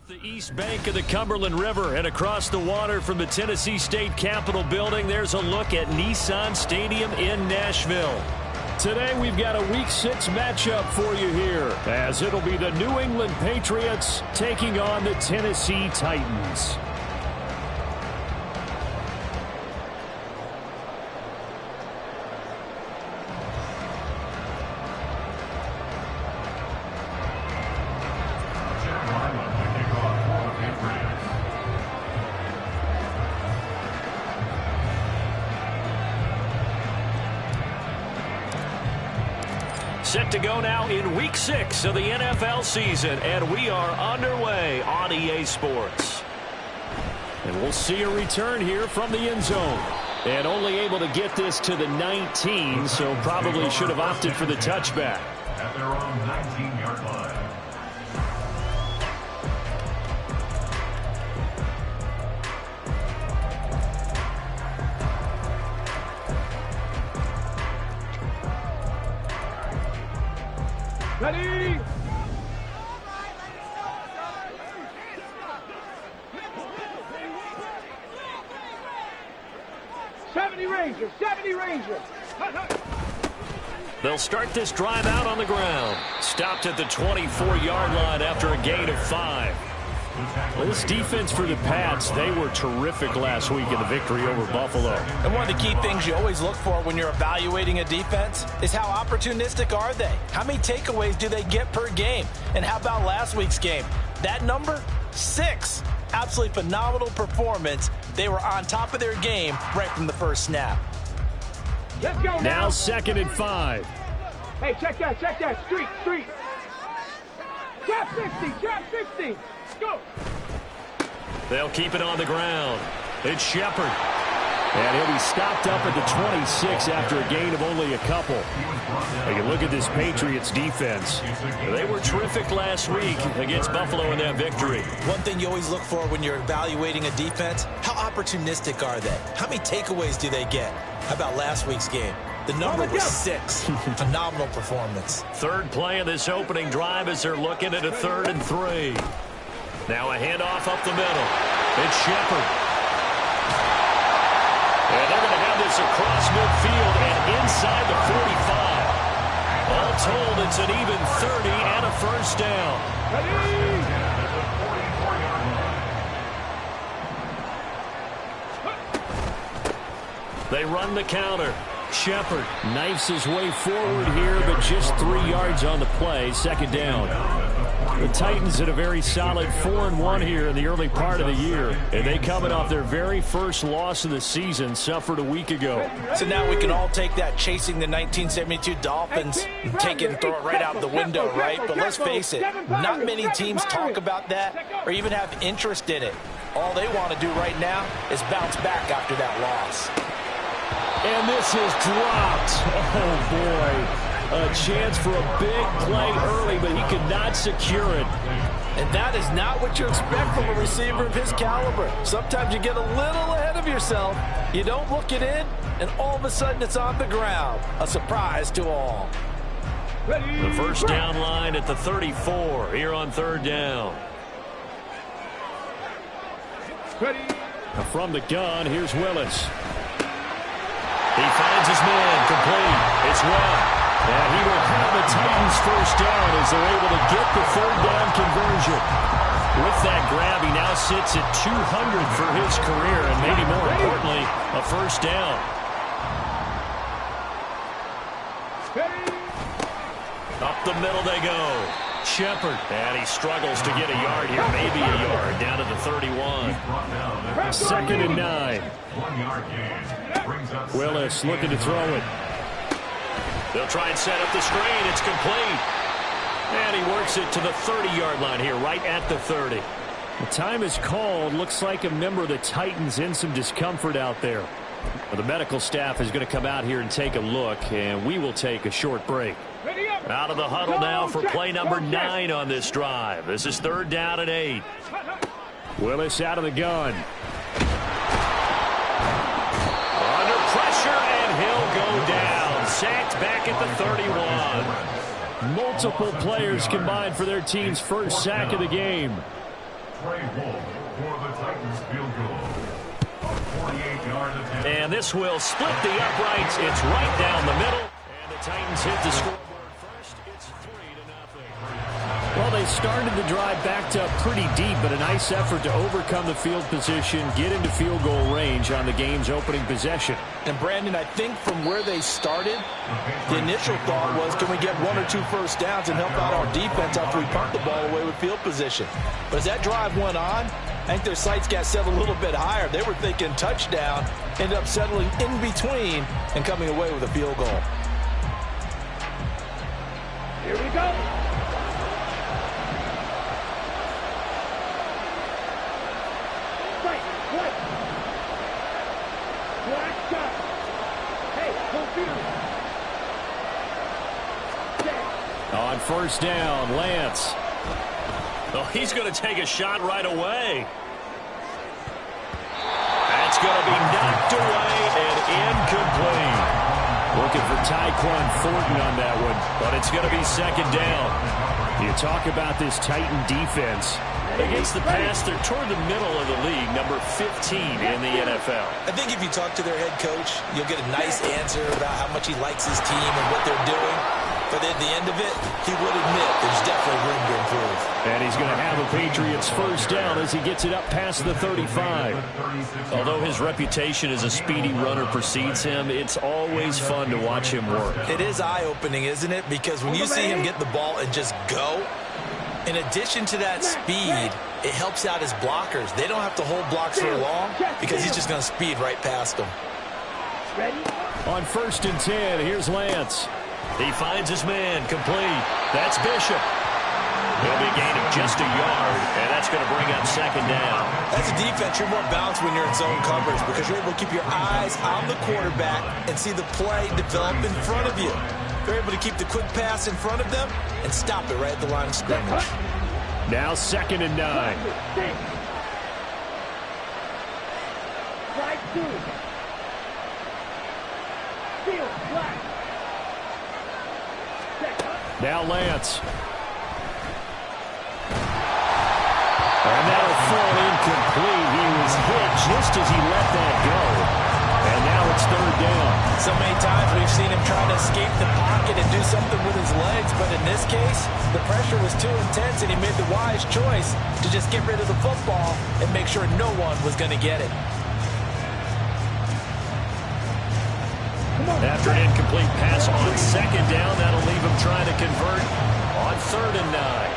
Off the east bank of the Cumberland River and across the water from the Tennessee State Capitol building, there's a look at Nissan Stadium in Nashville. Today we've got a Week 6 matchup for you here, as it'll be the New England Patriots taking on the Tennessee Titans. Set to go now in Week 6 of the NFL season, and we are underway on EA Sports. And we'll see a return here from the end zone. And only able to get this to the 19, so probably should have opted for the touchback. At their own 19-yard line. Ready? Rangers, 70 Rangers. They'll start this drive out on the ground. Stopped at the 24-yard line after a gain of 5. Well, this defense for the Pats, they were terrific last week in the victory over Buffalo. And one of the key things you always look for when you're evaluating a defense is how opportunistic are they? How many takeaways do they get per game? And how about last week's game? That number? 6. Absolutely phenomenal performance. They were on top of their game right from the first snap. Let's go now 2nd and 5. Hey, check that. Street. Trap 60. Go. They'll keep it on the ground. It's Shepard. And he'll be stopped up at the 26 after a gain of only a couple. You can look at this Patriots defense. They were terrific last week against Buffalo in that victory. One thing you always look for when you're evaluating a defense, how opportunistic are they? How many takeaways do they get? How about last week's game? The number was 6. Phenomenal performance. Third play of this opening drive as they're looking at a 3rd and 3. Now a handoff up the middle. It's Shepard. And they're going to have this across midfield and inside the 45. All told, it's an even 30 and a first down. They run the counter. Shepard knifes his way forward here, but just 3 yards on the play. 2nd down. The Titans had a very solid 4-1 here in the early part of the year. And they coming off their very first loss of the season, suffered a week ago. So now we can all take that chasing the 1972 Dolphins and take it and throw it right out the window, right? But let's face it, not many teams talk about that or even have interest in it. All they want to do right now is bounce back after that loss. And this is dropped. Oh, boy. A chance for a big play early, but he could not secure it. And that is not what you expect from a receiver of his caliber. Sometimes you get a little ahead of yourself. You don't look it in, and all of a sudden it's on the ground. A surprise to all. The first down line at the 34 here on 3rd down. From the gun, here's Willis. He finds his man, complete. It's Webb. And he will have the Titans first down as they're able to get the 3rd down conversion. With that grab, he now sits at 200 for his career, and maybe more importantly, a first down. Up the middle they go. Shepard. And he struggles to get a yard here, maybe a yard, down to the 31. 2nd and 9. 1-yard gain. Willis looking to throw it. They'll try and set up the screen. It's complete. And he works it to the 30-yard line here, right at the 30. The time is called. Looks like a member of the Titans in some discomfort out there. Well, the medical staff is going to come out here and take a look, and we will take a short break. Out of the huddle now for play number 9 on this drive. This is 3rd down and 8. Willis out of the gun. Under pressure, and he'll go down. Sacked back at the 31. Multiple players combined for their team's first sack of the game. Trey Wolf for the Titans field goal. A 48-yard attempt. And this will split the uprights. It's right down the middle. And the Titans hit the scoreboard first. It's 3-0. Well, they started the drive backed up pretty deep, but a nice effort to overcome the field position, get into field goal range on the game's opening possession. And Brandon, I think from where they started, the initial thought was, can we get 1 or 2 first downs and help out our defense after we punt the ball away with field position? But as that drive went on, I think their sights got set a little bit higher. They were thinking touchdown, ended up settling in between and coming away with a field goal. Here we go. On first down, Lance. Oh, he's going to take a shot right away. That's going to be knocked away and incomplete. Looking for Tyquan Thornton on that one, but it's going to be second down. You talk about this Titan defense. Against the pass, they're toward the middle of the league, number 15 in the NFL. I think if you talk to their head coach, you'll get a nice answer about how much he likes his team and what they're doing. But at the end of it, he would admit there's definitely room to improve. And he's going to have a Patriots first down as he gets it up past the 35. Although his reputation as a speedy runner precedes him, it's always fun to watch him work. It is eye-opening, isn't it? Because when you see him get the ball and just go, in addition to that speed, it helps out his blockers. They don't have to hold blocks for long because he's just going to speed right past them. On first and 10, here's Lance. He finds his man, complete. That's Bishop. It'll be a gain of just a yard, and that's going to bring up second down. As a defense, you're more balanced when you're in zone coverage because you're able to keep your eyes on the quarterback and see the play develop in front of you. You're able to keep the quick pass in front of them and stop it right at the line of scrimmage. Now second and 9. Right two. Field flat. Now Lance. And that'll fall incomplete. He was hit just as he let that go. And now it's third down. So many times we've seen him trying to escape the pocket and do something with his legs, but in this case, the pressure was too intense and he made the wise choice to just get rid of the football and make sure no one was going to get it. After an incomplete pass on second down, that'll leave him trying to convert on third and 9.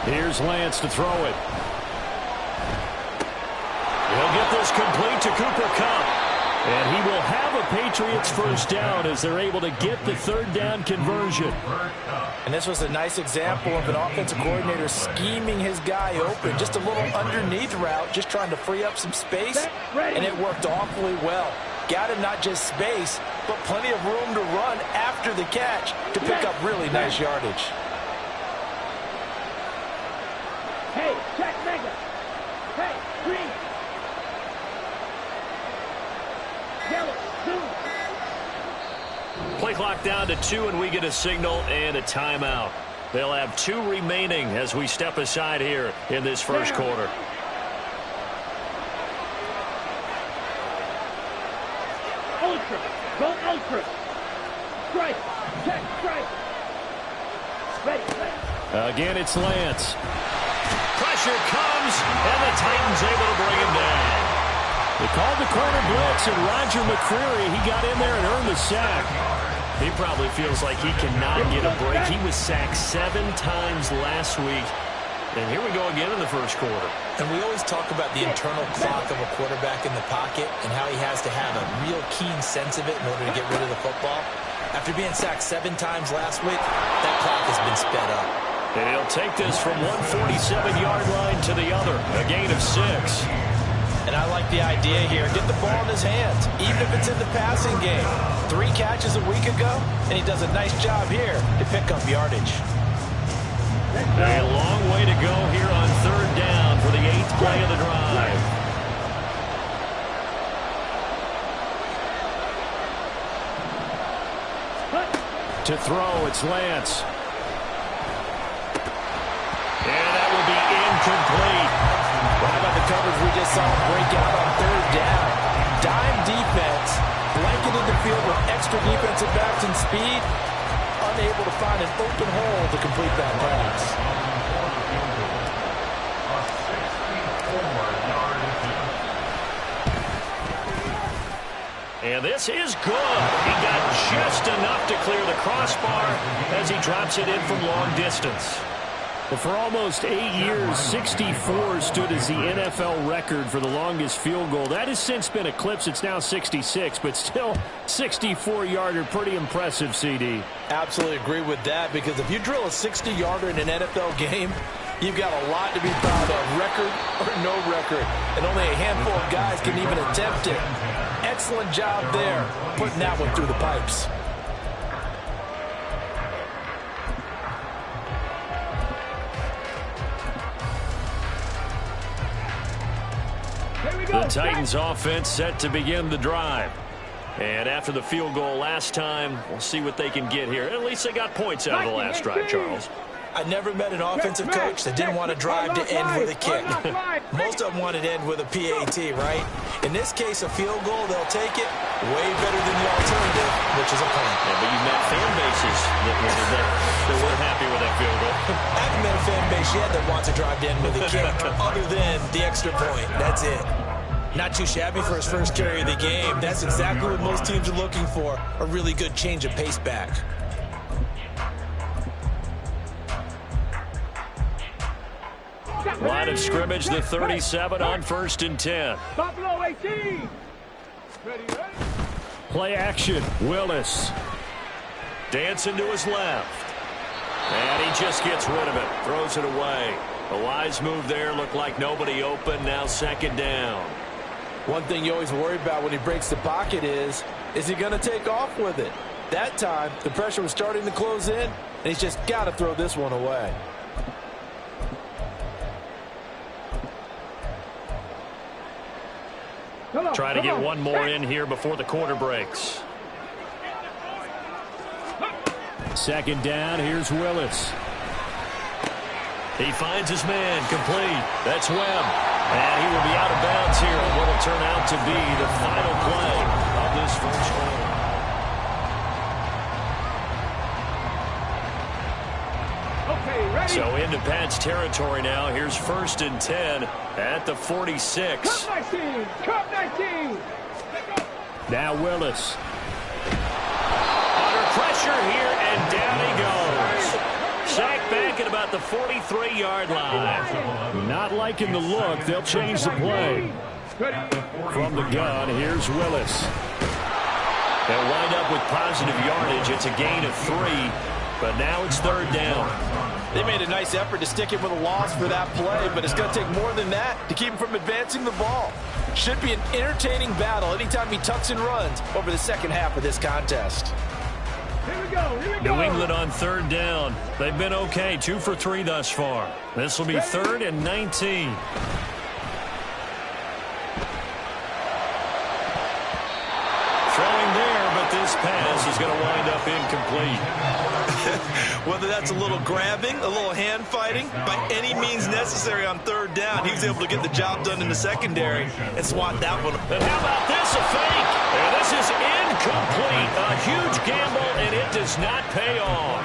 Here's Lance to throw it. He'll get this complete to Cooper Kupp. And he will have a Patriots first down as they're able to get the third down conversion. And this was a nice example of an offensive coordinator scheming his guy open. Just a little underneath route, just trying to free up some space. And it worked awfully well. Got him not just space, but plenty of room to run after the catch to pick up really nice yardage. Hey, check mega. Hey, green. Play clock down to 2, and we get a signal and a timeout. They'll have 2 remaining as we step aside here in this first quarter. Ultra. Go ultra. Strike. Check. Strike. Ready. Again, it's Lance. Pressure comes, and the Titans able to bring him down. They called the corner blitz, and Roger McCreary, he got in there and earned the sack. He probably feels like he cannot get a break. He was sacked 7 times last week. And here we go again in the first quarter. And we always talk about the internal clock of a quarterback in the pocket and how he has to have a real keen sense of it in order to get rid of the football. After being sacked 7 times last week, that clock has been sped up. And he'll take this from 147-yard line to the other, a gain of 6. And I like the idea here. Get the ball in his hands, even if it's in the passing game. 3 catches a week ago, and he does a nice job here to pick up yardage. A long way to go here on third down for the 8th play of the drive. To throw, it's Lance. And that will be incomplete. What about the coverage we just saw break out on third down? Dime defense, blanketed the field with extra defensive backs and speed, unable to find an open hole to complete that pass. And this is good. He got just enough to clear the crossbar as he drops it in from long distance. Well, for almost 8 years, 64 stood as the NFL record for the longest field goal. That has since been eclipsed. It's now 66, but still 64-yarder. Pretty impressive, CD. Absolutely agree with that, because if you drill a 60-yarder in an NFL game, you've got a lot to be proud of, record or no record. And only a handful of guys can even attempt it. Excellent job there, putting that one through the pipes. The Titans offense set to begin the drive. And after the field goal last time, we'll see what they can get here. At least they got points out of the last drive, Charles. I never met an offensive coach that didn't want to drive to end with a kick. Most of them wanted to end with a PAT, right? In this case, a field goal, they'll take it way better than the alternative, which is a punt. Yeah, but you've met fan bases that weren't happy with that field goal. I haven't met a fan base yet that wants to drive to end with a kick, other than the extra point. That's it. Not too shabby for his first carry of the game. That's exactly what most teams are looking for, a really good change of pace back. Line of scrimmage, the 37 on 1st and 10. Buffalo 18. Ready. Play action, Willis. Dancing to his left. And he just gets rid of it, throws it away. A wise move there, looked like nobody open, now 2nd down. One thing you always worry about when he breaks the pocket is he going to take off with it? That time, the pressure was starting to close in, and he's just got to throw this one away. Try to get one more in here before the quarter breaks. 2nd down, here's Willis. He finds his man, complete. That's Webb. And he will be out of bounds here on what will turn out to be the final play of this first quarter. Okay, ready. So into Pat's territory now. Here's 1st and 10 at the 46. Cut 19. Cut 19. Now Willis. Under pressure here, and down he goes. Sacked back at about the 43-yard line. Not liking the look. They'll change the play. From the gun, here's Willis. They'll wind up with positive yardage. It's a gain of 3, but now it's 3rd down. They made a nice effort to stick him with a loss for that play, but it's going to take more than that to keep him from advancing the ball. Should be an entertaining battle anytime he tucks and runs over the second half of this contest. Here we go. Here we go. New England on 3rd down. They've been okay, 2 for 3 thus far. This will be 3rd and 19. Throwing there, but this pass is going to wind up incomplete. Whether that's a little grabbing, a little hand fighting, by any means necessary on 3rd down, he was able to get the job done in the secondary and swat that one. And how about this, a fake? And this is incomplete. A huge gamble, and it does not pay off.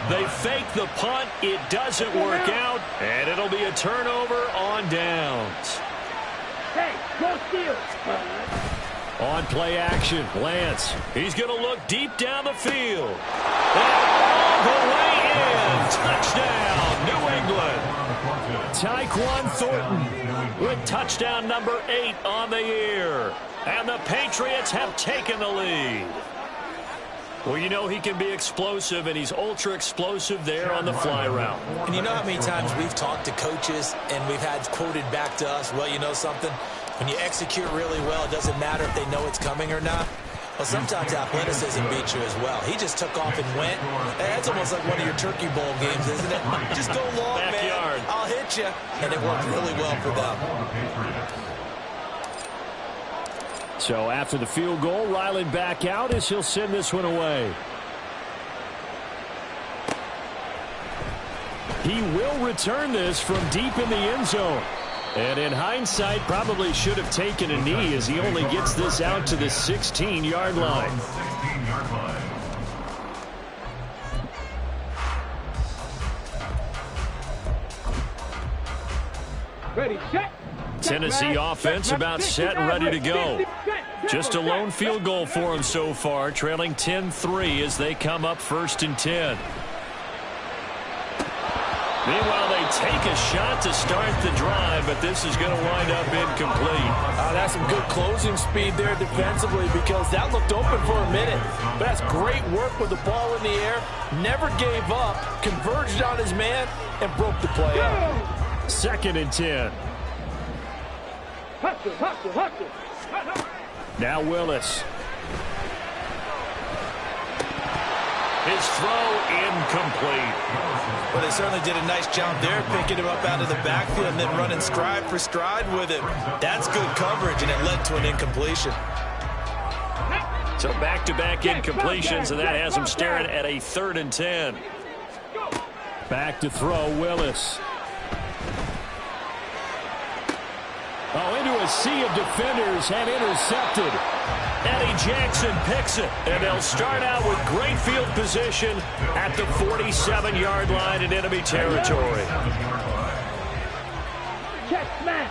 They fake the punt. It doesn't work out, and it'll be a turnover on downs. Hey, go steal. On play action, Lance. He's going to look deep down the field. And all the way in. Touchdown, New England. Tyquan Thornton with touchdown number 8 on the year. And the Patriots have taken the lead. Well, you know he can be explosive, and he's ultra explosive there on the fly route. And you know how many times we've talked to coaches and we've had quoted back to us, well, you know something? When you execute really well, it doesn't matter if they know it's coming or not. Well, sometimes athleticism beats you as well. He just took off and went. That's almost like one of your Turkey Bowl games, isn't it? Just go long, Backyard. man. I'll hit you. And it worked really well for them. So after the field goal, Ryland back out as he'll send this one away. He will return this from deep in the end zone. And in hindsight, probably should have taken a knee as he only gets this out to the 16-yard line. 16-yard line. Ready, set. Tennessee offense about set and ready to go. Just a lone field goal for them so far, trailing 10-3 as they come up 1st and 10. Meanwhile, they take a shot to start the drive, but this is going to wind up incomplete. That's some good closing speed there defensively because that looked open for a minute. But that's great work with the ball in the air. Never gave up, converged on his man, and broke the play up. 2nd and 10. Hustle, hustle, hustle. Now Willis. His throw incomplete. Well, they certainly did a nice job there, picking him up out of the backfield and then running stride for stride with him. That's good coverage, and it led to an incompletion. So back-to-back incompletions, and that has him staring at a 3rd and 10. Back to throw, Willis. Oh, into a sea of defenders and intercepted. Eddie Jackson picks it, and they'll start out with great field position at the 47-yard line in enemy territory. Check, man.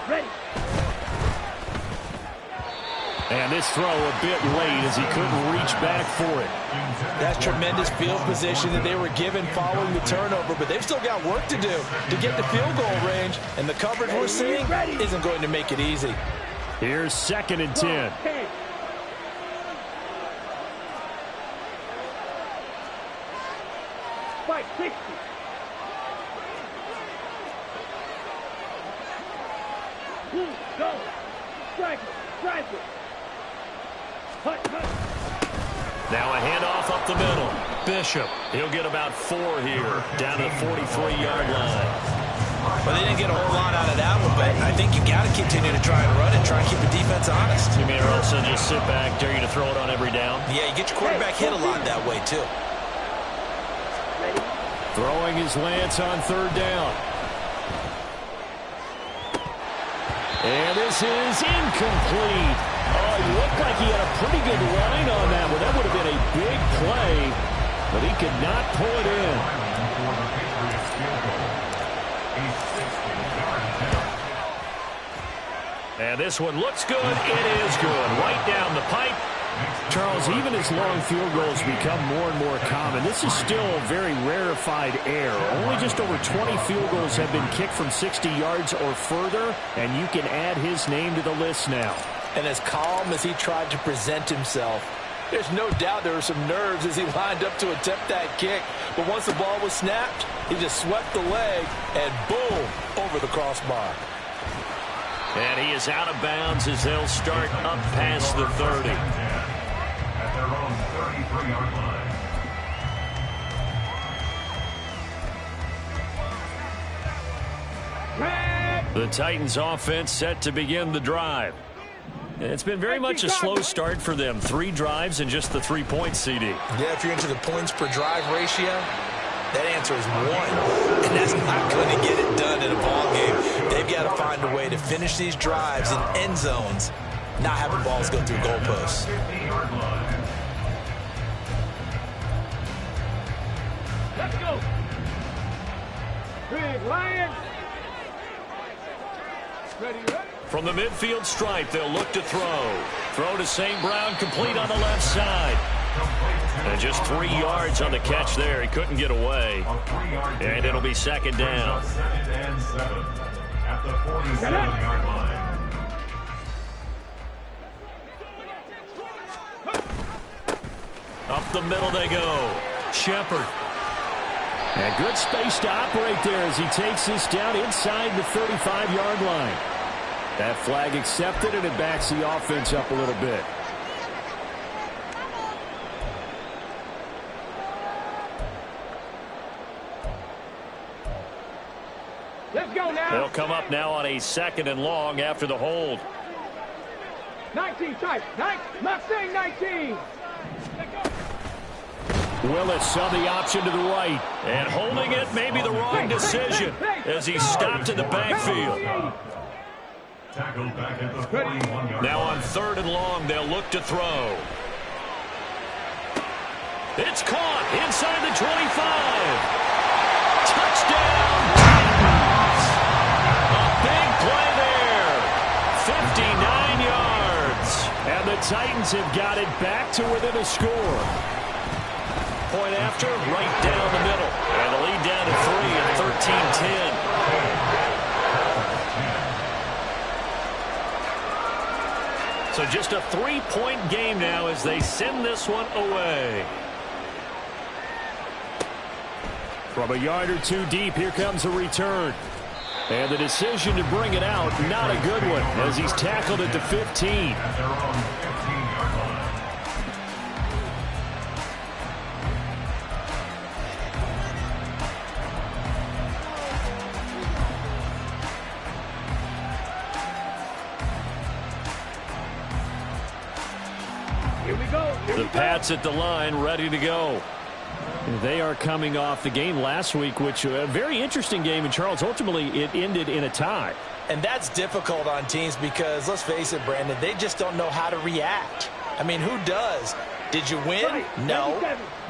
Ready. And this throw a bit late as he couldn't reach back for it. That's tremendous field position that they were given following the turnover, but they've still got work to do to get the field goal range, and the coverage we're seeing isn't going to make it easy. Here's 2nd and 10. Spike 60. Go. Strike it. Strike it. Hut, hut. Now a handoff up the middle. Bishop, he'll get about 4 here, down to the 43-yard line. Well, they didn't get a whole lot out of that one, but I think you got to continue to try and run and try and keep the defense honest. You mean or else they'll just sit back, dare you to throw it on every down? Yeah, you get your quarterback hit a lot that way, too. Throwing his Lance on 3rd down. And this is incomplete. Oh, he looked like he had a pretty good line on that one. That would have been a big play, but he could not pull it in. And this one looks good. It is good. Right down the pipe. Charles, even as long field goals become more and more common, this is still a very rarefied air. Only just over 20 field goals have been kicked from 60 yards or further, and you can add his name to the list now. And as calm as he tried to present himself, there's no doubt there were some nerves as he lined up to attempt that kick. But once the ball was snapped, he just swept the leg and boom, over the crossbar. And he is out of bounds as they'll start up past the 30. At their own 33-yard line. The Titans offense set to begin the drive. It's been very much a slow start for them. 3 drives and just the 3 points, CD. Yeah, if you're into the points per drive ratio, that answer is 1. And that's not going to get it done in a ball game. They've got to find a way to finish these drives in end zones, not having balls go through goalposts. 50-yard line. Let's go. Big Lion. Ready, ready. From the midfield stripe, they'll look to throw. Throw to St. Brown, complete on the left side. And just 3 yards on the catch there. He couldn't get away. And it'll be 2nd down. 2nd and 7 at the 47-yard line. Up the middle they go. Shepard. And good space to operate there as he takes this down inside the 35-yard line. That flag accepted, and it backs the offense up a little bit. Let's go now. They'll come up now on a 2nd and long after the hold. 19 type. Not saying 19. Let's go. Willis on the option to the right. And holding it may be the wrong decision as he's stopped in the backfield. Tackled back at the 41-yard Now on 3rd and long, they'll look to throw. It's caught inside the 25. Touchdown, Titans! A big play there. 59 yards. And the Titans have got it back to within a score. Point after, right down the middle. And the lead down to 3 at 13-10. So just a 3-point game now as they send this one away. From a yard or two deep, here comes a return. And the decision to bring it out, not a good one, as he's tackled at the 15. at their own 15-yard line. Here we go. The Pats at the line, ready to go. They are coming off the game last week, which a very interesting game in Charles. Ultimately, it ended in a tie. And that's difficult on teams because, let's face it, Brandon, they just don't know how to react. I mean, who does? Did you win? No.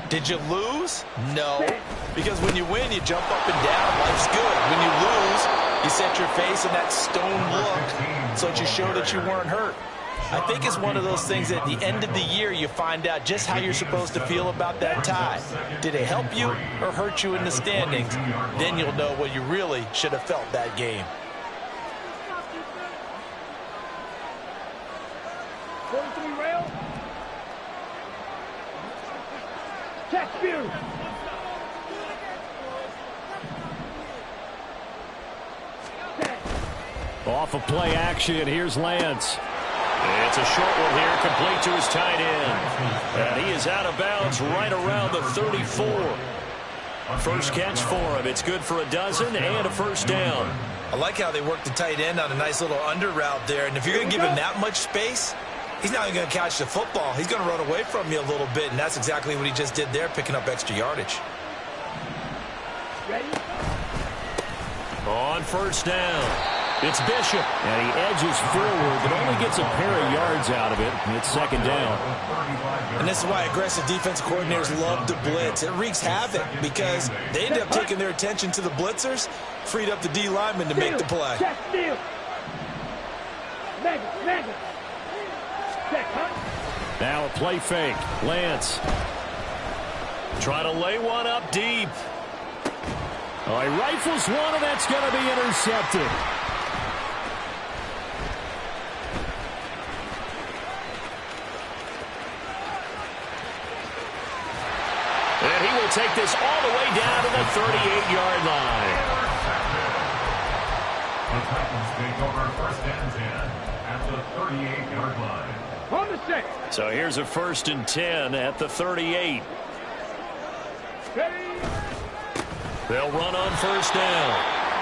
Did you lose? No. Because when you win, you jump up and down. Life's good. When you lose, you set your face in that stone look so that you show that you weren't hurt. I think it's one of those things that at the end of the year you find out just how you're supposed to feel about that tie. Did it help you or hurt you in the standings? Then you'll know what you really should have felt that game. 43 rail. Check view. Off of play action, here's Lance. It's a short one here, complete to his tight end. And he is out of bounds right around the 34. First catch for him. It's good for a dozen and a first down. I like how they work the tight end on a nice little under route there. And if you're going to give him that much space, he's not even going to catch the football. He's going to run away from you a little bit, and that's exactly what he just did there, picking up extra yardage. Ready? On first down, it's Bishop. And he edges forward, but only gets a pair of yards out of it. And it's second down. And this is why aggressive defensive coordinators love to blitz. It wreaks havoc because they end up taking their attention to the blitzers, freed up the D lineman to make the play. Check steal. Mega. Check hunt. Now a play fake. Lance. Try to lay one up deep. Oh, he rifles one, and that's going to be intercepted. And he will take this all the way down to the 38-yard line. The Titans take over first and 10 at the 38-yard line. On the set. So here's a 1st and 10 at the 38. Ready? They'll run on first down.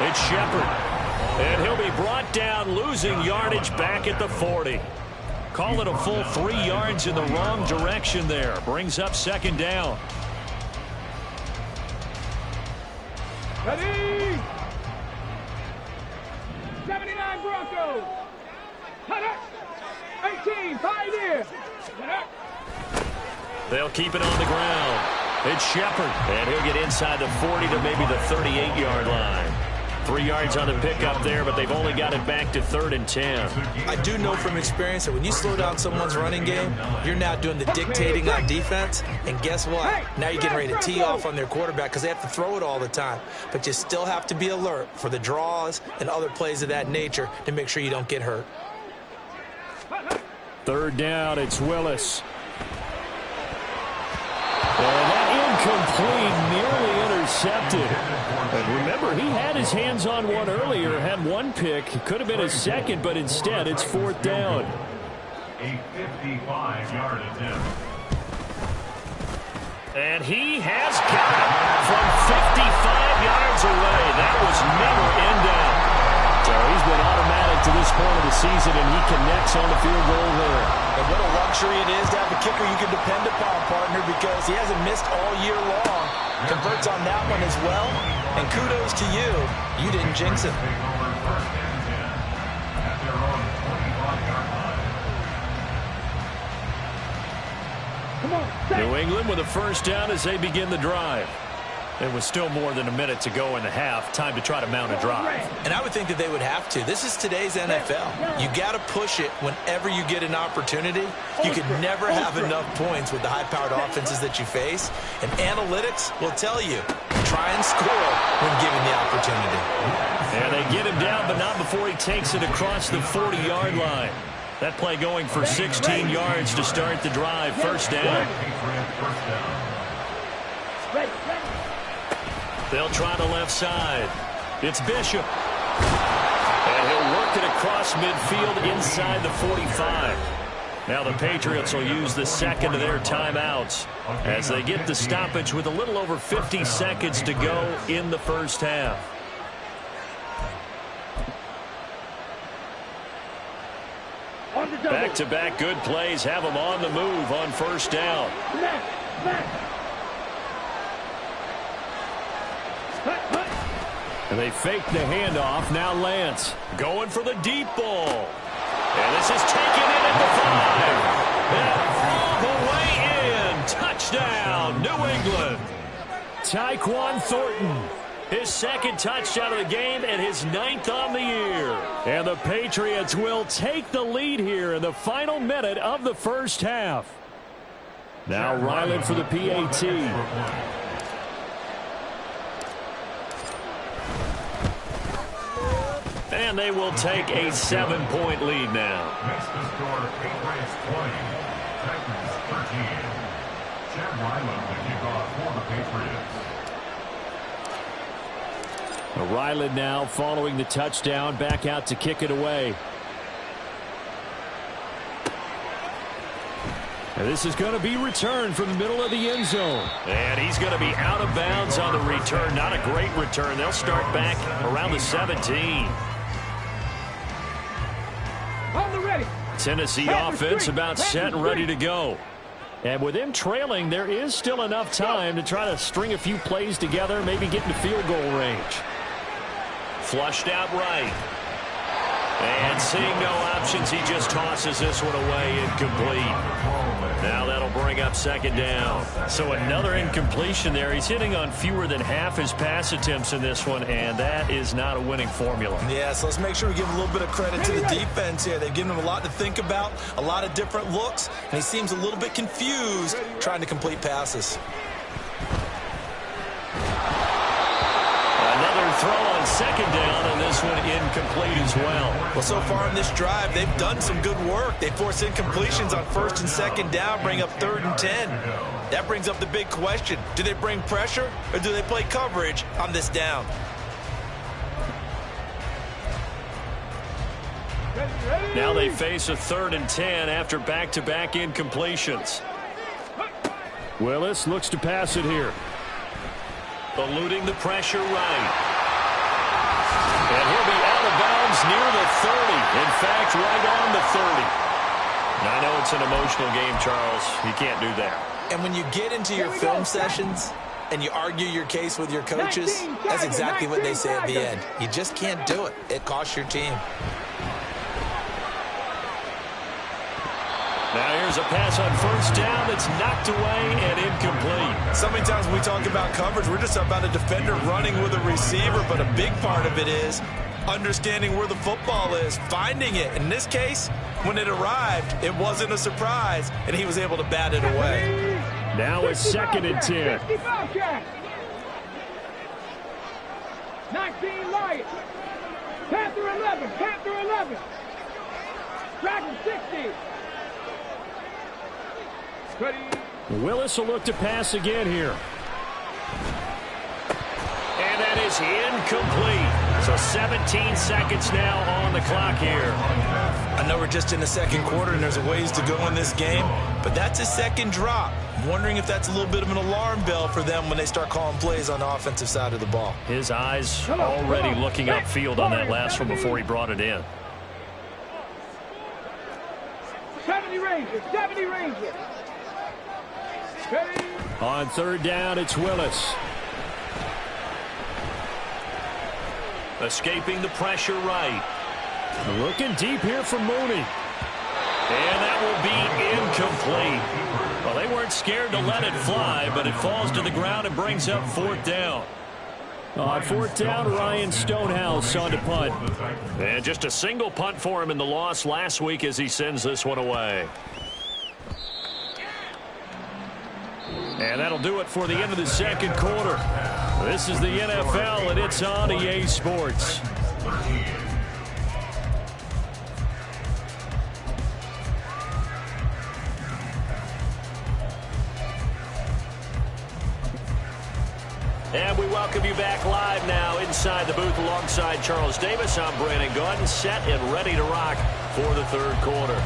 It's Shepard. And he'll be brought down, losing yardage back at the 40. Call it a full 3 yards in the wrong direction there. Brings up second down. Ready? 79 Broncos. Hunter. 18 Pioneer. They'll keep it on the ground. It's Shepard. And he'll get inside the 40 to maybe the 38-yard line. 3 yards on the pickup there, but they've only got it back to 3rd and 10. I do know from experience that when you slow down someone's running game, you're now doing the dictating on defense. And guess what? Now you're getting ready to tee off on their quarterback because they have to throw it all the time. But you still have to be alert for the draws and other plays of that nature to make sure you don't get hurt. 3rd down, it's Willis. And that incomplete, nearly intercepted. And remember, he had his hands on one earlier, had one pick. Could have been his second, but instead it's 4th down. A 55-yard attempt. And he has got it from 55 yards away. That was never in doubt. So he's been automatic to this point of the sees it, and he connects on the field goal there. And what a luxury it is to have a kicker you can depend upon, partner, because he hasn't missed all year long. Converts on that one as well. And kudos to you. You didn't jinx it. New England with a first down as they begin the drive. It was still more than a minute to go in the half. Time to try to mount a drive. And I would think that they would have to. This is today's NFL. You got to push it whenever you get an opportunity. You could never have enough points with the high-powered offenses that you face. And analytics will tell you, try and score when given the opportunity. And they get him down, but not before he takes it across the 40-yard line. That play going for 16 yards to start the drive. First down. They'll try the left side. It's Bishop. And he'll work it across midfield inside the 45. Now the Patriots will use the second of their timeouts as they get the stoppage with a little over 50 seconds to go in the first half. Back-to-back good plays have them on the move on first down. And they fake the handoff. Now Lance going for the deep ball. And this is taken in at the 5. And all the way in. Touchdown, New England. Tyquan Thornton. His second touchdown of the game and his 9th on the year. And the Patriots will take the lead here in the final minute of the first half. Now Ryland for the PAT. And they will take a 7-point lead now. Next to score, Patriots 20, Titans 13. Chad Ryland to kick off for the Patriots. Ryland now following the touchdown, back out to kick it away. And this is going to be returned from the middle of the end zone. And he's going to be out of bounds on the return. Not a great return. They'll start back around the 17. Tennessee offense about set and ready to go. And with them trailing, there is still enough time to try to string a few plays together, maybe get into field goal range. Flushed out right. And seeing no options, he just tosses this one away, incomplete. Now that'll bring up second down. So another incompletion there. He's hitting on fewer than half his pass attempts in this one, and that is not a winning formula. Yeah, so let's make sure we give a little bit of credit to the defense here. They've given him a lot to think about, a lot of different looks, and he seems a little bit confused trying to complete passes. Another throw on second down, and this one incomplete as well. Well, so far in this drive, they've done some good work. They force incompletions on first and second down, bring up 3rd and 10. That brings up the big question. Do they bring pressure, or do they play coverage on this down? Now they face a 3rd and 10 after back-to-back incompletions. Willis looks to pass it here. Eluding the pressure right. And he'll be out of bounds near the 30. In fact, right on the 30. Now, I know it's an emotional game, Charles. You can't do that. And when you get into your film sessions and you argue your case with your coaches, that's exactly what they say at the end. You just can't do it. It costs your team. Now here's a pass on first down that's knocked away and incomplete. So many times when we talk about coverage, we're just about a defender running with a receiver, but a big part of it is understanding where the football is, finding it. In this case, when it arrived, it wasn't a surprise, and he was able to bat it away. Now it's 2nd and 10. 19 Lions. Panther 11. Panther 11. Dragon 60. Willis will look to pass again here. And that is incomplete. So 17 seconds now on the clock here. I know we're just in the second quarter and there's a ways to go in this game, but that's a second drop. I'm wondering if that's a little bit of an alarm bell for them when they start calling plays on the offensive side of the ball. His eyes already looking upfield on that last one before he brought it in. 70 Rangers, 70 Rangers. Ready? On third down, it's Willis. Escaping the pressure right. Looking deep here for Mooney. And that will be incomplete. Well, they weren't scared to let it fly, but it falls to the ground and brings up fourth down. On fourth down, Ryan Stonehouse on to punt. And just a single punt for him in the loss last week as he sends this one away. And that'll do it for the end of the second quarter. This is the NFL, and it's on EA Sports. And we welcome you back live now inside the booth alongside Charles Davis. I'm Brandon Gaudin, set and ready to rock for the third quarter.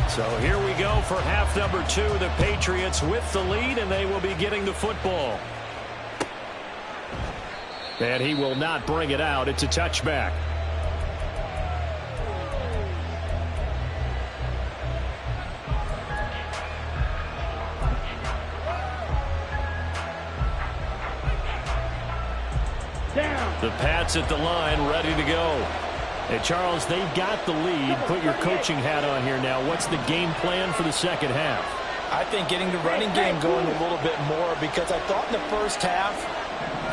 So here we go for half number 2. The Patriots with the lead, and they will be getting the football. And he will not bring it out. It's a touchback. The Pats at the line, ready to go. Hey, Charles, they've got the lead. Put your coaching hat on here now. What's the game plan for the second half? I think getting the running game going a little bit more, because I thought in the first half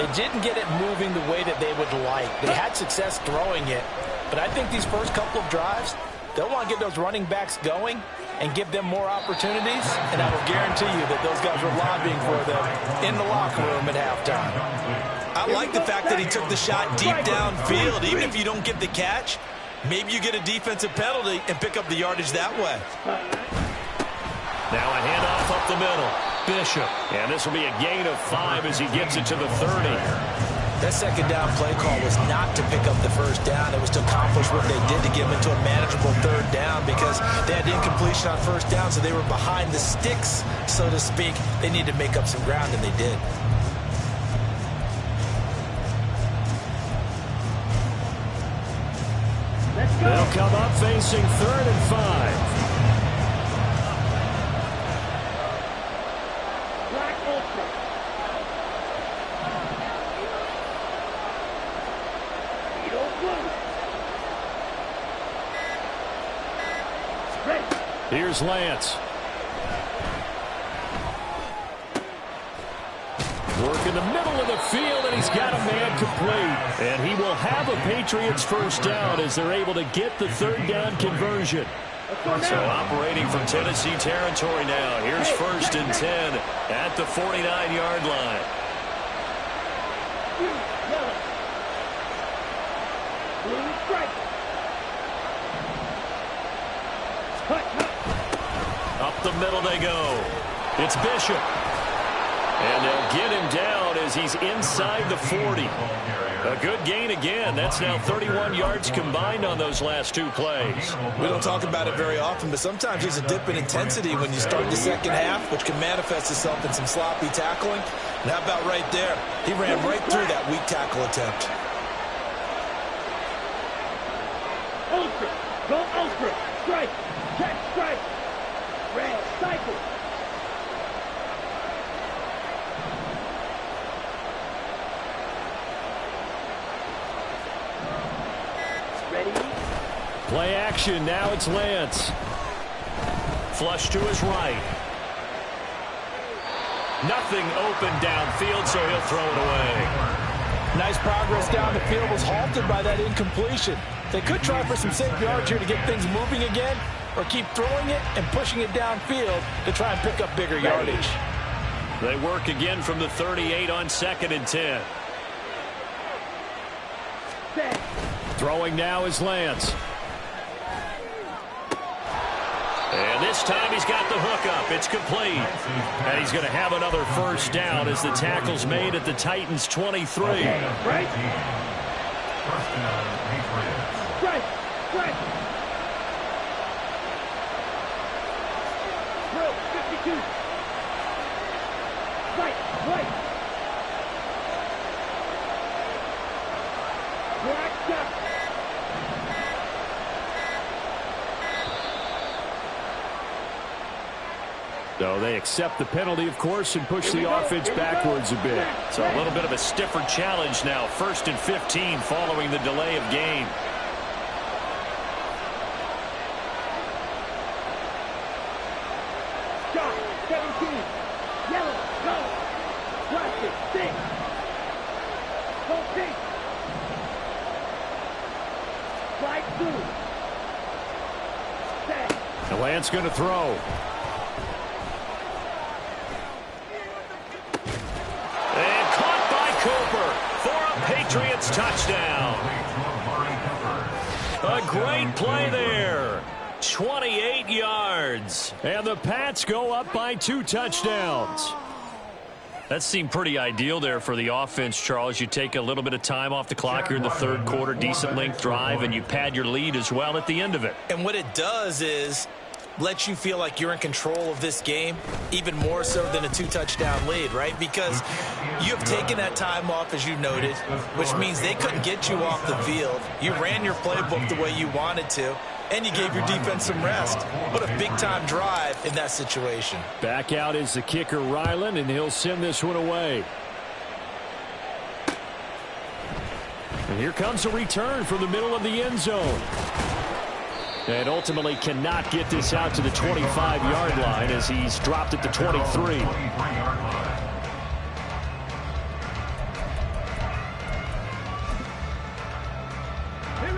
they didn't get it moving the way that they would like. They had success throwing it, but I think these first couple of drives, they'll want to get those running backs going and give them more opportunities, and I will guarantee you that those guys were lobbying for them in the locker room at halftime. I like the fact that he took the shot deep downfield. Even if you don't get the catch, maybe you get a defensive penalty and pick up the yardage that way. Now a handoff up the middle. Bishop. And this will be a gain of 5 as he gets it to the 30. That second down play call was not to pick up the first down. It was to accomplish what they did to get them into a manageable third down, because they had incompletion on first down, so they were behind the sticks, so to speak. They needed to make up some ground, and they did. They'll come up facing 3rd and 5. Black Ultra. Here's Lance. Work in the middle of the field, and he's got a man complete. And he will have a Patriots first down as they're able to get the third down conversion. So operating from Tennessee territory now. Here's 1st and 10 at the 49-yard line. Up the middle they go. It's Bishop. And they'll get him down as he's inside the 40. A good gain again. That's now 31 yards combined on those last 2 plays. We don't talk about it very often, but sometimes there's a dip in intensity when you start the second half, which can manifest itself in some sloppy tackling. And how about right there? He ran right through that weak tackle attempt. Ultra. Go ultra. Strike. Check strike. Red. Cycle. Play action. Now it's Lance. Flush to his right. Nothing open downfield, so he'll throw it away. Nice progress down the field, was halted by that incompletion. They could try for some safe yards here to get things moving again, or keep throwing it and pushing it downfield to try and pick up bigger yardage. They work again from the 38 on 2nd and 10. Throwing now is Lance. And this time he's got the hook up. It's complete. And he's going to have another first down as the tackle's made at the Titans' 23. Right. Strike. Strike. Drill. 52. Right. Right. Black shot. So they accept the penalty, of course, and push the offense backwards a bit. So a little bit of a stiffer challenge now. 1st and 15 following the delay of game. Shot, 17. Yellow, go. Plastic, 6. Hold 6. Slide 2. Set. The Lance going to throw. And caught by Cooper for a Patriots touchdown. A great play there. 28 yards. And the Pats go up by 2 touchdowns. That seemed pretty ideal there for the offense, Charles. You take a little bit of time off the clock here in the 3rd quarter, decent length drive, and you pad your lead as well at the end of it. And what it does is let you feel like you're in control of this game, even more so than a 2-touchdown lead, right? Because you have taken that time off, as you noted, which means they couldn't get you off the field. You ran your playbook the way you wanted to, and you gave your defense some rest. What a big-time drive in that situation. Back out is the kicker, Ryland, and he'll send this one away. And here comes a return from the middle of the end zone. And ultimately cannot get this out to the 25-yard line as he's dropped it to 23.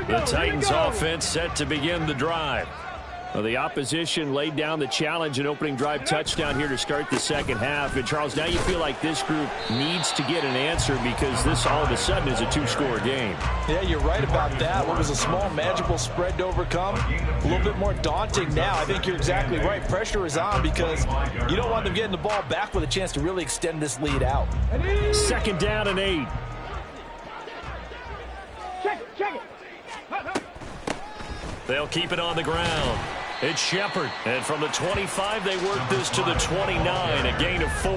The Titans offense set to begin the drive. Well, the opposition laid down the challenge and opening drive touchdown here to start the 2nd half. And, Charles, now you feel like this group needs to get an answer because this all of a sudden is a 2-score game. Yeah, you're right about that. What was a small, manageable spread to overcome, a little bit more daunting now. I think you're exactly right. Pressure is on because you don't want them getting the ball back with a chance to really extend this lead out. 2nd down and 8. Check it. They'll keep it on the ground. It's Shepard. And from the 25, they work this to the 29, a gain of 4.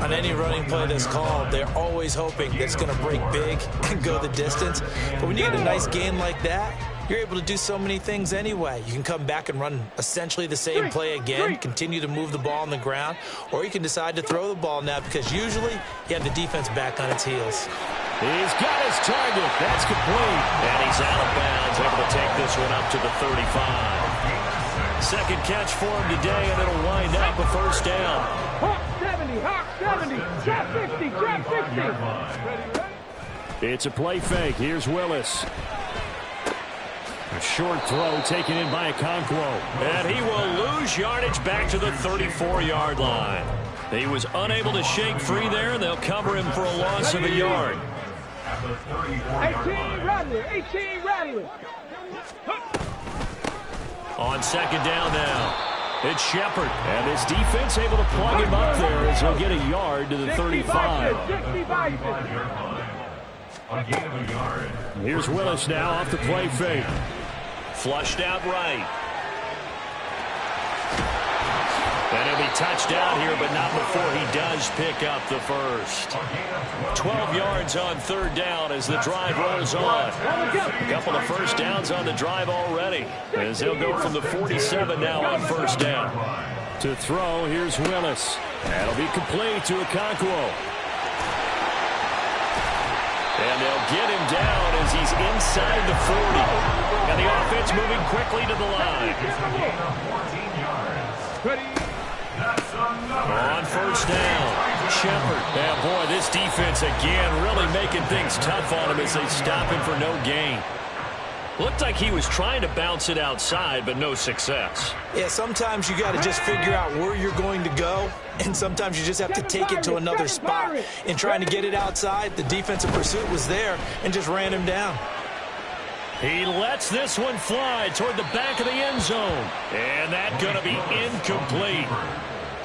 On any running play that's called, they're always hoping that it's going to break big and go the distance. But when you get a nice gain like that, you're able to do so many things anyway. You can come back and run essentially the same play again, continue to move the ball on the ground, or you can decide to throw the ball now because usually you have the defense back on its heels. He's got his target. That's complete. And he's out of bounds, able to take this one up to the 35. 2nd catch for him today, and it'll wind up a 1st down. Hawk 70, Hawk 70, trap 50, trap 50. It's a play fake. Here's Willis. A short throw taken in by Okonkwo. And he will lose yardage back to the 34-yard line. He was unable to shake free there, and they'll cover him for a loss of a yard. 18 Rattler. On 2nd down now, it's Shepard. And this defense able to plug him up there as he'll get a yard to the 35. Here's Willis now off the play fake. Flushed out right. And he'll be touched down here, but not before he does pick up the first. 12 yards on 3rd down as the drive rolls on. A couple of first downs on the drive already, as they'll go from the 47 now on 1st down. To throw, here's Willis. That'll be complete to Okonkwo. And they'll get him down as he's inside the 40. And the offense moving quickly to the line. On 1st down, Shepard. And boy, this defense again really making things tough on him as they stop him for no gain. Looked like he was trying to bounce it outside, but no success. Yeah, sometimes you got to just figure out where you're going to go, and sometimes you just have to take it to another spot. In trying to get it outside, the defensive pursuit was there and just ran him down. He lets this one fly toward the back of the end zone. And that's going to be incomplete.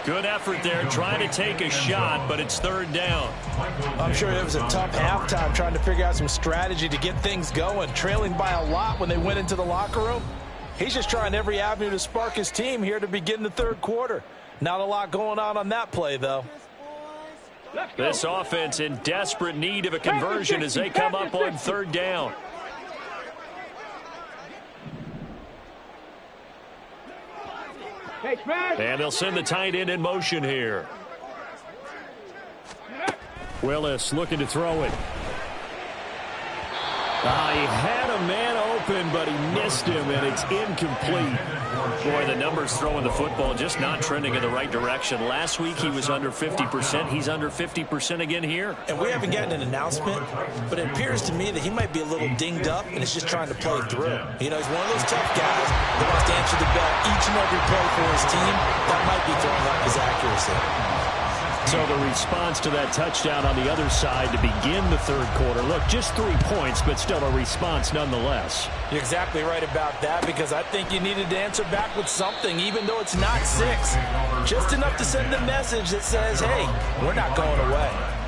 Good effort there, trying to take a shot, but it's 3rd down. I'm sure it was a tough halftime trying to figure out some strategy to get things going. Trailing by a lot when they went into the locker room. He's just trying every avenue to spark his team here to begin the 3rd quarter. Not a lot going on that play, though. This offense in desperate need of a conversion as they come up on 3rd down. Hey, smash. And they'll send the tight end in motion here. Willis looking to throw it. He had a man open, but he missed him, and it's incomplete. Boy, the numbers throwing the football just not trending in the right direction. Last week he was under 50%. He's under 50% again here. And we haven't gotten an announcement, but it appears to me that he might be a little dinged up and is just trying to play through. You know, he's one of those tough guys that wants to answer the bell each and every play for his team. That might be throwing up his accuracy. So the response to that touchdown on the other side to begin the third quarter. Look, just 3 points, but still a response nonetheless. You're exactly right about that, because I think you needed to answer back with something, even though it's not 6. Just enough to send a message that says, hey, we're not going away.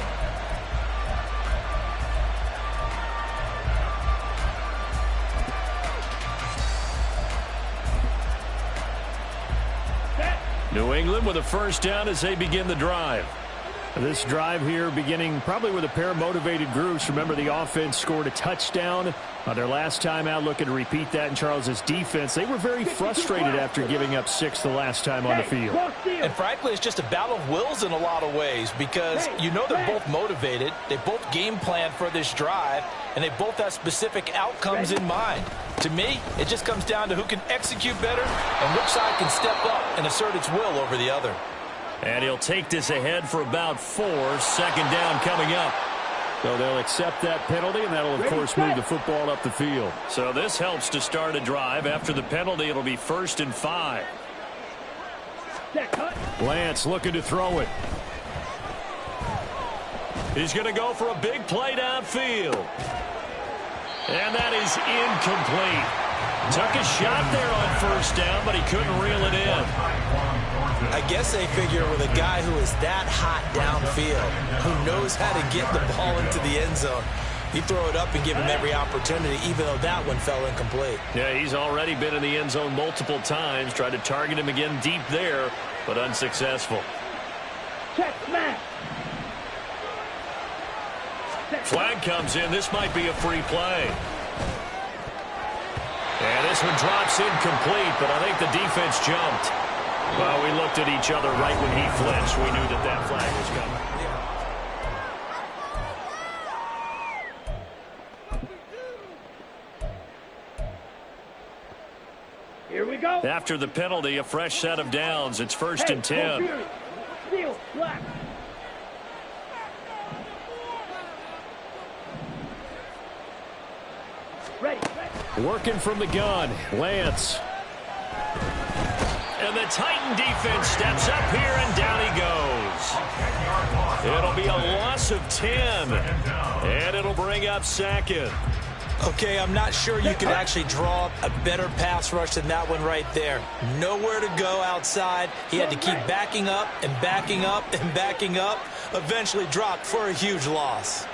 New England with a first down as they begin the drive. This drive here beginning probably with a pair of motivated groups. Remember, the offense scored a touchdown on their last time out, looking to repeat that in Charles's defense. They were very frustrated after giving up 6 the last time on the field. And frankly, it's just a battle of wills in a lot of ways, because you know they're both motivated. They both game plan for this drive, and they both have specific outcomes in mind. To me, it just comes down to who can execute better and which side can step up and assert its will over the other. And he'll take this ahead for about 4. Second down coming up. So they'll accept that penalty, and that'll, of course, move the football up the field. So this helps to start a drive. After the penalty, it'll be 1st and 5. Lance looking to throw it. He's going to go for a big play downfield. And that is incomplete. Took a shot there on first down, but he couldn't reel it in. I guess they figure with a guy who is that hot downfield, who knows how to get the ball into the end zone, you throw it up and give him every opportunity, even though that one fell incomplete. Yeah, he's already been in the end zone multiple times. Tried to target him again deep there, but unsuccessful. Check, smash. Flag comes in. This might be a free play. And this one drops incomplete, but I think the defense jumped. Well, we looked at each other right when he flinched. We knew that that flag was coming. Here we go. After the penalty, a fresh set of downs. It's 1st and 10. Steal, black. Ready. Working from the gun, Lance. And the Titan defense steps up here, and down he goes. It'll be a loss of 10, and it'll bring up 2nd. Okay, I'm not sure you could actually draw a better pass rush than that one right there. Nowhere to go outside. He had to keep backing up and backing up and backing up. Eventually dropped for a huge loss.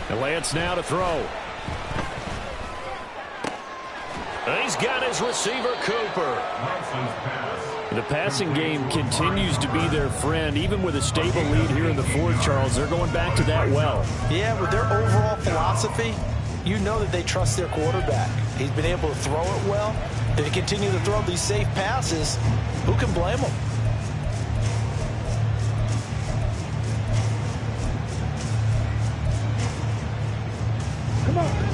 And Lance now to throw. And he's got his receiver, Cooper. The passing game continues to be their friend. Even with a stable lead here in the fourth, Charles, they're going back to that well. Yeah, with their overall philosophy, you know that they trust their quarterback. He's been able to throw it well. If they continue to throw these safe passes, who can blame them?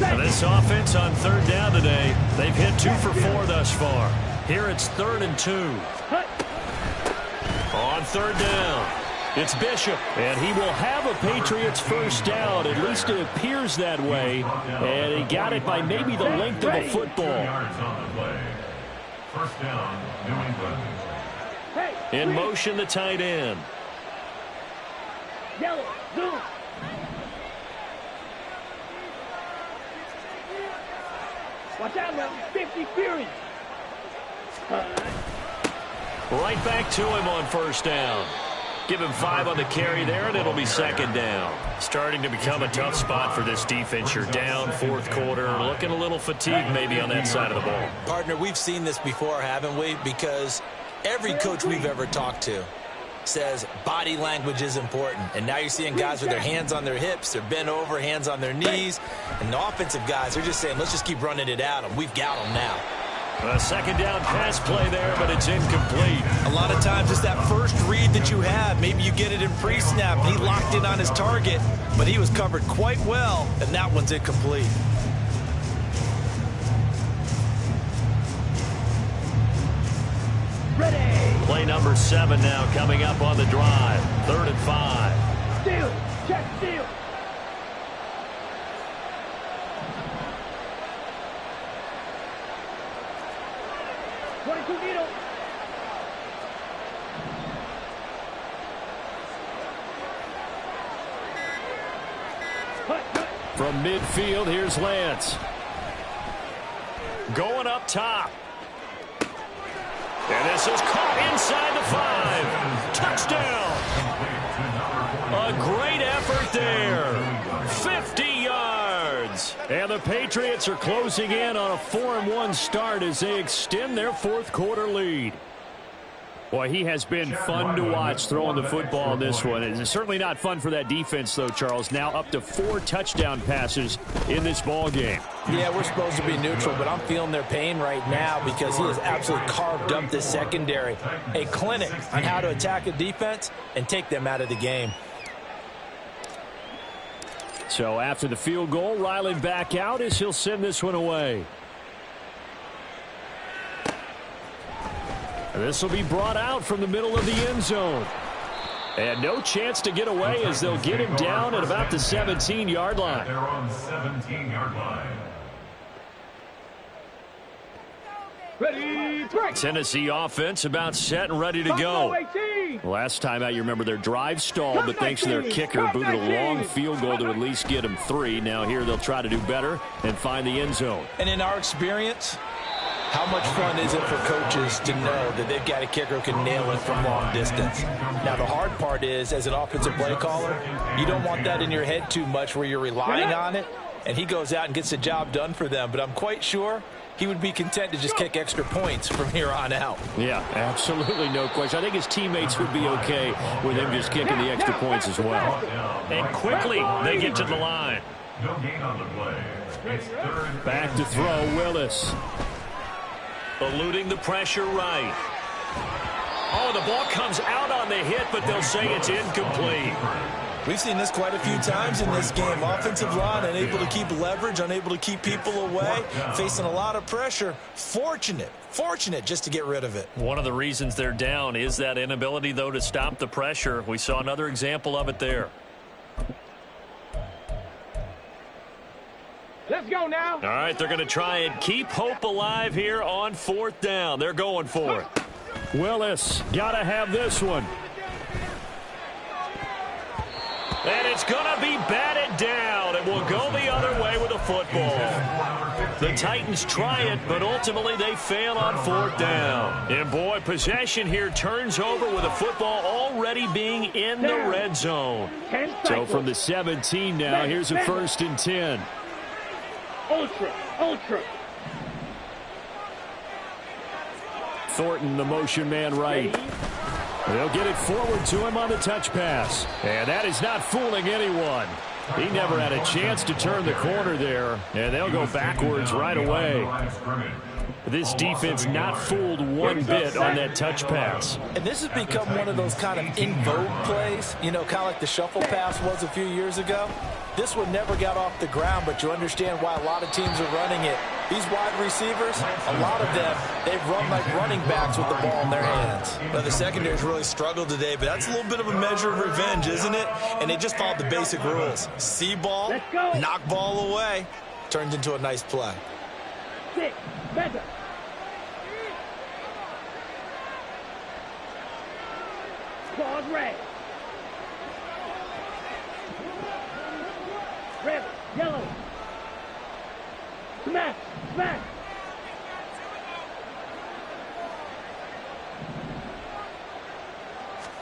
And this offense on 3rd down today, they've hit 2 for 4 thus far. Here it's 3rd and 2. On 3rd down, it's Bishop, and he will have a Patriots first down. At least it appears that way, and he got it by maybe the length of a football. First down, New England. In motion, the tight end. Yellow, zoom. Watch out, man. 50 Fury. Right back to him on first down. Give him 5 on the carry there, and it'll be 2nd down. Starting to become a tough spot for this defense. You're down 4th quarter, looking a little fatigued maybe on that side of the ball. Partner, we've seen this before, haven't we? Because every coach we've ever talked to says body language is important. And now you're seeing guys with their hands on their hips, they're bent over, hands on their knees. And the offensive guys are just saying, let's just keep running it at them. We've got them now. A second down pass play there, but it's incomplete. A lot of times it's that first read that you have. Maybe you get it in pre-snap. He locked in on his target, but he was covered quite well, and that one's incomplete. Ready. Play number 7 now coming up on the drive. 3rd and 5. Steal. Check steal. Needle. From midfield, here's Lance. Going up top. And this is caught inside the 5. Touchdown. A great effort there. 50 yards. And the Patriots are closing in on a 4-1 start as they extend their 4th quarter lead. Boy, he has been fun to watch throwing the football in this one. It's certainly not fun for that defense, though, Charles. Now up to 4 touchdown passes in this ball game. Yeah, we're supposed to be neutral, but I'm feeling their pain right now because he has absolutely carved up this secondary. A clinic on how to attack a defense and take them out of the game. So after the field goal, Ryland back out as he'll send this one away. This will be brought out from the middle of the end zone. And no chance to get away as they'll get him down at about the 17-yard line. They're on the 17-yard line. Ready, break. Tennessee offense about set and ready to go. Last time out, you remember their drive stalled, but thanks to their kicker, booted a long field goal to at least get them 3. Now here they'll try to do better and find the end zone. And in our experience, how much fun is it for coaches to know that they've got a kicker who can nail it from long distance? Now, the hard part is, as an offensive play caller, you don't want that in your head too much where you're relying on it, and he goes out and gets the job done for them. But I'm quite sure he would be content to just kick extra points from here on out. Yeah, absolutely no question. I think his teammates would be okay with him just kicking the extra points as well. And quickly, they get to the line. No gain on the play. It's 3rd. Back to throw, Willis. Eluding the pressure right. Oh, the ball comes out on the hit, but they'll say it's incomplete. We've seen this quite a few times in this game. Offensive line unable to keep leverage, unable to keep people away, facing a lot of pressure. Fortunate just to get rid of it. One of the reasons they're down is that inability, though, to stop the pressure. We saw another example of it there. Let's go now. All right, they're going to try and keep hope alive here on 4th down. They're going for it. Willis, got to have this one. And it's going to be batted down, and we'll go the other way with the football. The Titans try it, but ultimately they fail on 4th down. And, boy, possession here turns over with the football already being in the red zone. So from the 17 now, here's a 1st and 10. Ultra. Thornton, the motion man right. They'll get it forward to him on the touch pass. And that is not fooling anyone. He never had a chance to turn the corner there. And they'll go backwards right away. This defense not fooled one bit on that touch pass. And this has become one of those kind of in vogue plays, you know, kind of like the shuffle pass was a few years ago. This one never got off the ground, but you understand why a lot of teams are running it. These wide receivers, a lot of them, they've run like running backs with the ball in their hands. Well, the secondary's really struggled today, but that's a little bit of a measure of revenge, isn't it? And they just followed the basic rules. See ball, knock ball away, turns into a nice play. 6, better. Claws red. Red, yellow. Smash.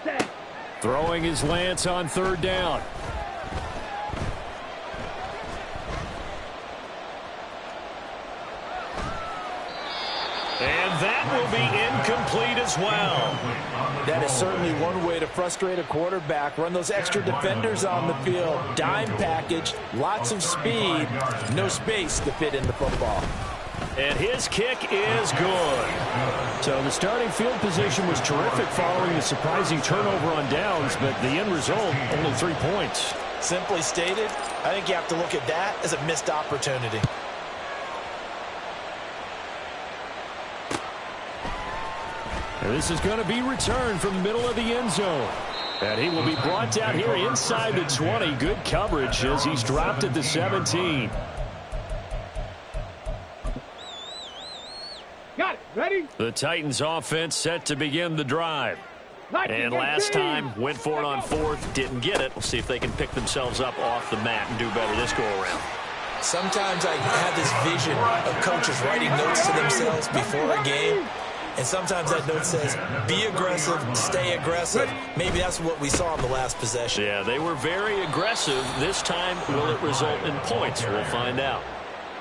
Set. Throwing his Lance on 3rd down. And that will be incomplete as well. That is certainly one way to frustrate a quarterback. Run those extra defenders on the field. Dime package, lots of speed, no space to fit in the football. And his kick is good. So the starting field position was terrific following the surprising turnover on downs, but the end result, only 3 points. Simply stated, I think you have to look at that as a missed opportunity. And this is going to be returned from the middle of the end zone. And he will be brought down here inside the 20. Good coverage as he's dropped at the 17. Got it. Ready? The Titans offense set to begin the drive. And last time, went for it on fourth, didn't get it. We'll see if they can pick themselves up off the mat and do better this go-around. Sometimes I have this vision of coaches writing notes to themselves before a game. And sometimes that note says, be aggressive, stay aggressive. Maybe that's what we saw in the last possession. Yeah, they were very aggressive. This time, will it result in points? We'll find out.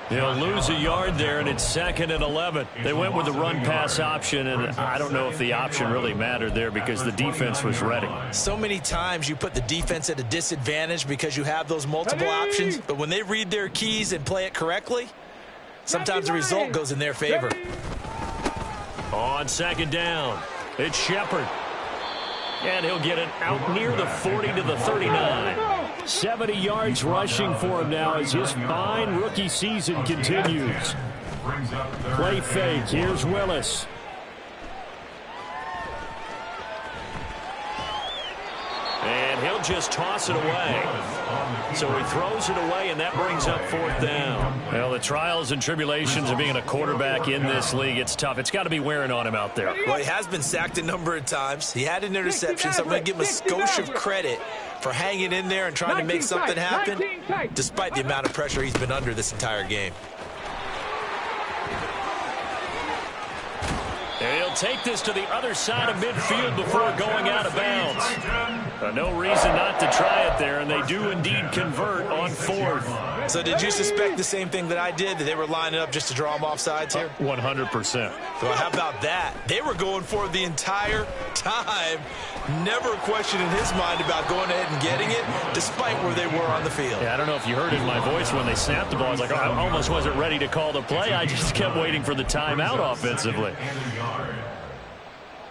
They'll lose a yard there, and it's 2nd and 11. They went with the run-pass option, and I don't know if the option really mattered there because the defense was ready. So many times you put the defense at a disadvantage because you have those multiple options, but when they read their keys and play it correctly, sometimes the result goes in their favor. On 2nd down, it's Shepard. And he'll get it out near the 40 to the 39. 70 yards rushing for him now as his fine rookie season continues. Play fake. Here's Willis. And he'll just toss it away. So he throws it away, and that brings up 4th down. Well, the trials and tribulations of being a quarterback in this league, it's tough. It's got to be wearing on him out there. Well, he has been sacked a number of times. He had an interception, so I'm going to give him a skosh of credit for hanging in there and trying to make something happen, despite the amount of pressure he's been under this entire game. And he'll take this to the other side of midfield before going out of bounds. No reason not to try it there, and they do indeed convert on 4th. So did you suspect the same thing that I did, that they were lining up just to draw him offsides here? 100%. Well, how about that? They were going for it the entire time. Never a question in his mind about going ahead and getting it, despite where they were on the field. Yeah, I don't know if you heard in my voice when they snapped the ball. I was like, I almost wasn't ready to call the play. I just kept waiting for the timeout offensively.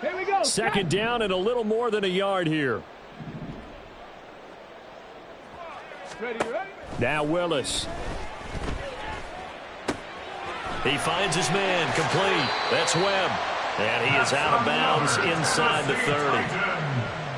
Here we go. 2nd down and a little more than a yard here. Ready, ready? Now Willis. He finds his man, complete. That's Webb. And he is out of bounds inside the 30.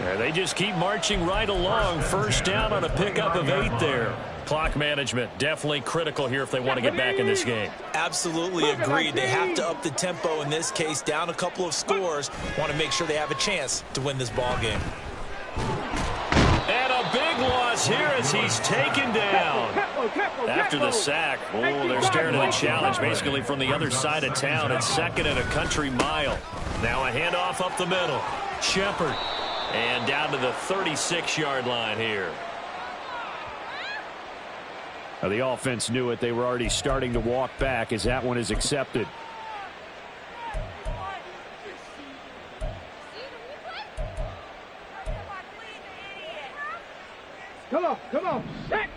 Yeah, they just keep marching right along. 1st down on a pickup of 8 there. Clock management definitely critical here if they want to get back in this game. Absolutely agreed. They have to up the tempo in this case, down a couple of scores. Want to make sure they have a chance to win this ball game. And a big loss here as he's taken down. After the sack, they're staring at a challenge basically from the other side of town. It's 2nd and a country mile. Now a handoff up the middle. Shepard. And down to the 36-yard line here. Now the offense knew it. They were already starting to walk back as that one is accepted. Come on, set.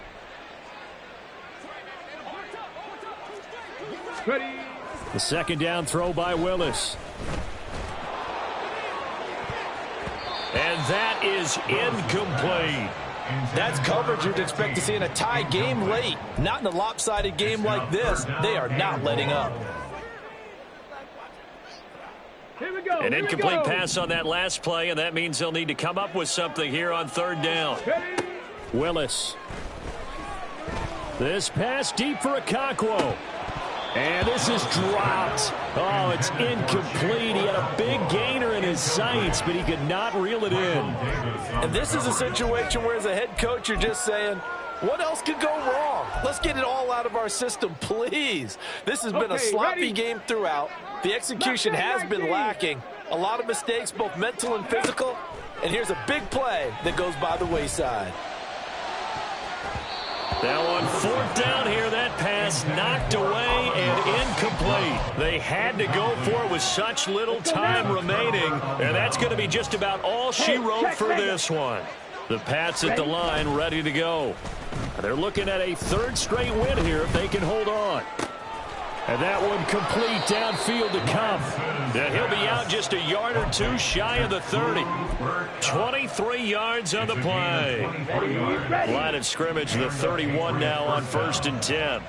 Ready. The 2nd down throw by Willis. And that is incomplete. That's coverage you'd expect to see in a tie game late. Not in a lopsided game like this. They are not letting up. Here we go. An incomplete pass on that last play, and that means they'll need to come up with something here on 3rd down. Ready. Willis. This pass deep for Okonkwo. And this is dropped. Oh, it's incomplete. He had a big gainer in his sights, but he could not reel it in. And this is a situation where as a head coach, you're just saying, what else could go wrong? Let's get it all out of our system, please. This has been a sloppy game throughout. The execution has been lacking. A lot of mistakes, both mental and physical. And here's a big play that goes by the wayside. Now on 4th down here, that pass knocked away and incomplete. They had to go for it with such little time remaining, and that's going to be just about all she wrote for this one. The Pats at the line ready to go. They're looking at a 3rd straight win here if they can hold on. And that one complete downfield to Kupp. And he'll be out just a yard or two shy of the 30. 23 yards on the play. Line of scrimmage, the 31 now on 1st and 10.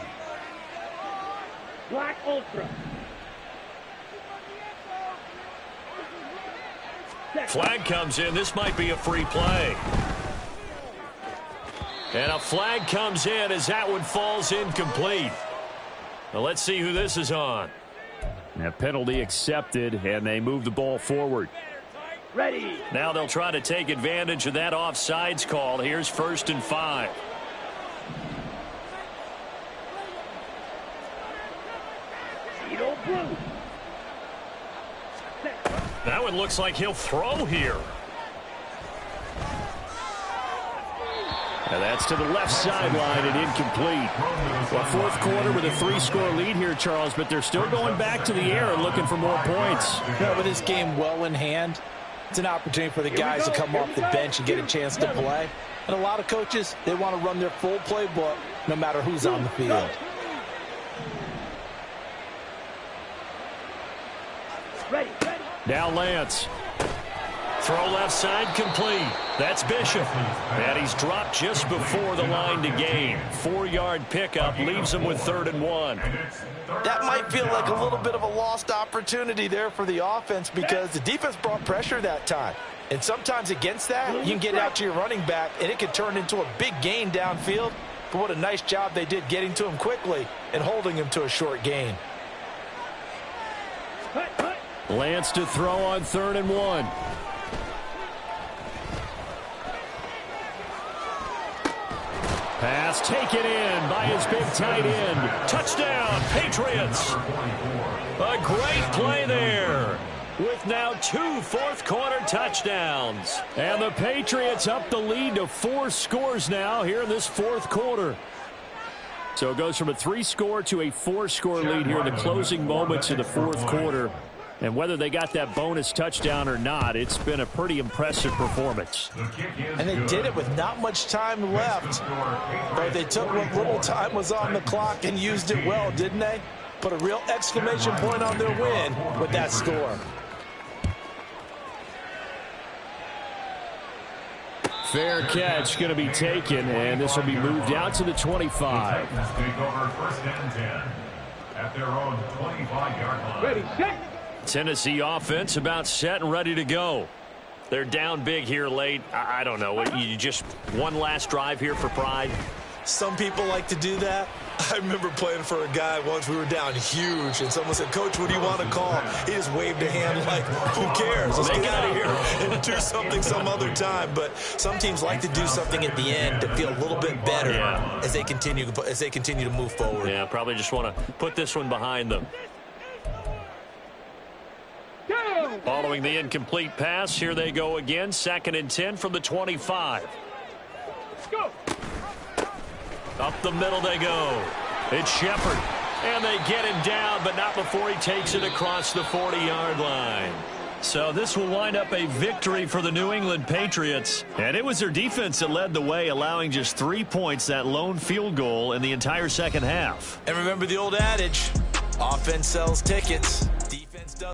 Black Ultra. Flag comes in. This might be a free play. And a flag comes in as that one falls incomplete. Now let's see who this is on. A penalty accepted, and they move the ball forward. Ready. Now they'll try to take advantage of that offsides call. Here's 1st and 5. Zero blue. That one looks like he'll throw here. And that's to the left sideline and incomplete. Well, 4th quarter with a 3-score lead here, Charles, but they're still going back to the air and looking for more points. Yeah, with this game well in hand, it's an opportunity for the guys to come off the bench and get a chance to play. And a lot of coaches, they want to run their full playbook no matter who's on the field. Ready. Now Lance. Throw left side complete. That's Bishop. And he's dropped just before the line to gain. 4-yard pickup leaves him with 3rd and 1. That might feel like a little bit of a lost opportunity there for the offense because the defense brought pressure that time. And sometimes against that, you can get out to your running back, and it could turn into a big gain downfield. But what a nice job they did getting to him quickly and holding him to a short gain. Lance to throw on 3rd and 1. Pass taken in by his big tight end. Touchdown, Patriots. A great play there with now 2 fourth-quarter touchdowns. And the Patriots up the lead to 4 scores now here in this 4th quarter. So it goes from a 3-score to a 4-score lead here in the closing moments of the 4th quarter. And whether they got that bonus touchdown or not, it's been a pretty impressive performance. And they did it with not much time left. But they took what little time was on the clock and used it well, didn't they? Put a real exclamation point on their win with that score. Fair catch going to be taken, and this will be moved out to the 25. Take over 1st and 10 at their own 25-yard line. Ready, set. Tennessee offense about set and ready to go. They're down big here late. I don't know. You just one last drive here for pride? Some people like to do that. I remember playing for a guy once. We were down huge, and someone said, "Coach, what do you want to call?" He just waved a hand like, who cares? Let's get out of here and do something some other time. But some teams like to do something at the end to feel a little bit better as they continue to move forward. Yeah, probably just want to put this one behind them. Go. Following the incomplete pass, here they go again. 2nd and 10 from the 25. Go. Up the middle they go. It's Shepard. And they get him down, but not before he takes it across the 40-yard line. So this will wind up a victory for the New England Patriots. And it was their defense that led the way, allowing just 3 points, that lone field goal in the entire second half. And remember the old adage, offense sells tickets.